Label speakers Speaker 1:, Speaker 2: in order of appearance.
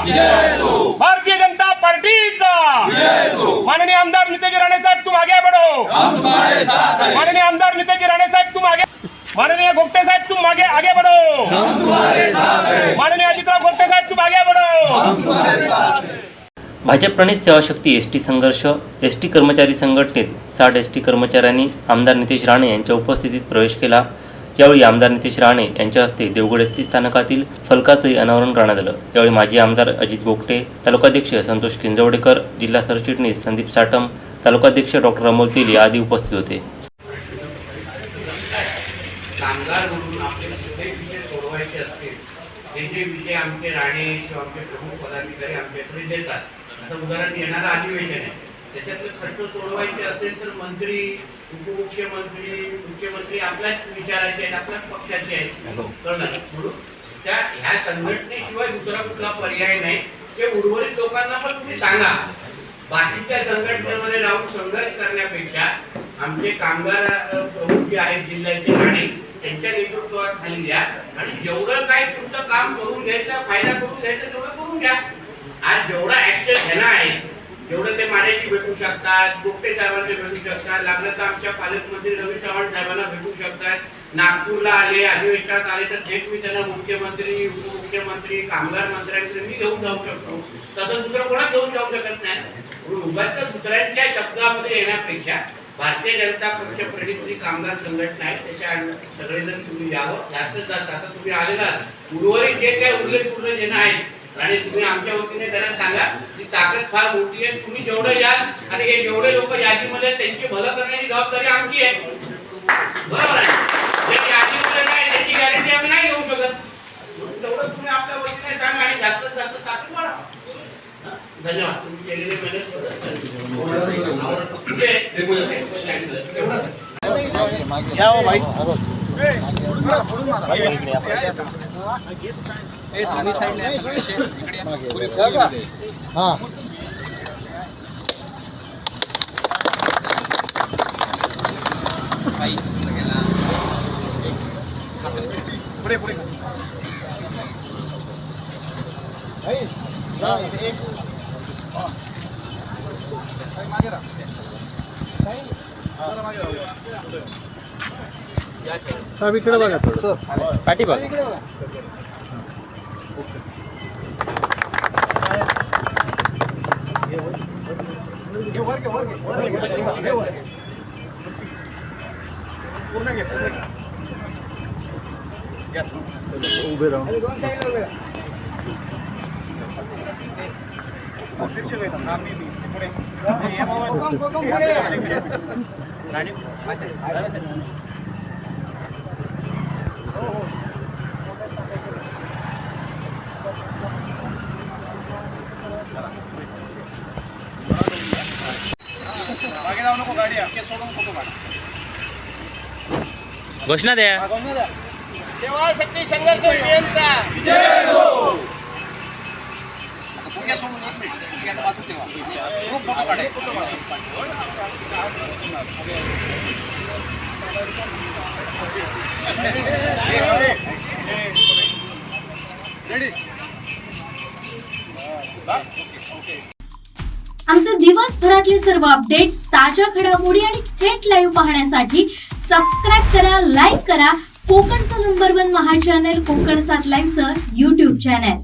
Speaker 1: भारतीय जनता पार्टीचा माननीय आमदार नितेश राणे साहेब तुम आगे बढ़ो। माननीय आमदार नितेश राणे साहेब तुम आगे, माननीय गोपटे साहेब तुम आगे बढ़ो। माननीय अजितराव गोपटे साहेब तुम आगे बढ़ो।
Speaker 2: भाजप प्रणित सेवाशक्ती एसटी संघर्ष एसटी कर्मचारी संघटनेत 60 एसटी कर्मचाऱ्यांनी आमदार नितेश राणे यांच्या उपस्थितीत प्रवेश केला। यावेळी आमदार नितेश राणे यांच्या हस्ते देवगड एसटी स्थानकातील फलकाचंही अनावरण करण्यात आलं। यावेळी माजी आमदार अजित गोपटे, तालुकाध्यक्ष संतोष किंजवडेकर, जिल्हा सरचिटणीस संदीप साटम, तालुकाध्यक्ष डॉक्टर अमोल तेली आदी उपस्थित होते।
Speaker 3: कामगार म्हणून आपले कुठे विषय सोडवायचे असतील जे विषय आमचे राणे किंवा आमचे प्रमुख पदाधिकारी आमच्याकडे देतात, आता उदाहरण येणारं अधिवेशन आहे, त्याच्यातले प्रश्न सोडवायचे असेल तर मंत्री, मुख्यमंत्री आपल्याच विचारायचे आहेत, आपल्याच पक्षाचे आहेत, म्हणून त्या ह्या संघटनेशिवाय दुसरा कुठला पर्याय नाही। ते उर्वरित लोकांना पण तुम्ही सांगा, बाकीच्या संघटनेमध्ये राहून संघर्ष करण्यापेक्षा आमचे कामगार प्रमुख जे आहेत जिल्ह्याचे राणे त्यांच्या नेतृत्वात खाली द्या आणि जेवढं काय तुमचं काम करून घ्यायचं, फायदा करून घ्यायचा तेवढं करून घ्या। आज जेवढा ऍक्शन घेणं आहे, जेवढं ते माझ्याशी भेटू शकतात, गोपटे साहेबांना भेटू शकतात, लागलं तर आमच्या पालकमंत्री रवी चव्हाण साहेबांना भेटू शकतात, नागपूरला आले, अधिवेशनात आले तर थेट मी त्यांना मुख्यमंत्री, उपमुख्यमंत्री, कामगार मंत्र्यांकडे मी घेऊन जाऊ शकतो, तसं दुसरं कोणाच घेऊन जाऊ शकत नाही। उगाच दुसऱ्यांच्या शब्दामध्ये येण्यापेक्षा भारतीय जनता पक्ष प्रणित कामगार संघटना आहे, त्याच्या सगळेजण तुम्ही यावं। जास्तीत जास्त आता तुम्ही आलेला उर्वरित जे काही उरले जण आहेत आणि तुम्ही आमच्या वतीने त्यांना सांगा की ताकद फार मोठी आहे, तुम्ही जेवढं याल आणि हे जेवढे लोक यादीमध्ये त्यांची भलं करण्याची जबाबदारी आमची आहे, बरोबर आहे। जे यादीमध्ये नाही त्याची गॅरंटी आम्ही नाही घेऊ शकत, तेवढं तुम्ही आपल्या वतीने सांगा आणि जास्तीत जास्त ताकद वाढवा। धन्यवाद। तुम्ही केलेले मेहनत
Speaker 4: साहेब इकडे बघा, थोडं पाठी बघा। उभे राहून घोषणा द्या।
Speaker 1: सेवाशक्ती संघर्ष युनियनचा
Speaker 3: जय हो।
Speaker 5: आमचे दिवसभरातले सर्व अपडेट्स, ताज्या घडामोडी आणि थेट लाईव्ह पाहण्यासाठी सबस्क्राईब करा, लाईक करा कोकणचं नंबर 1 महा चॅनल कोकण 7 लाईव्हचं YouTube चॅनल।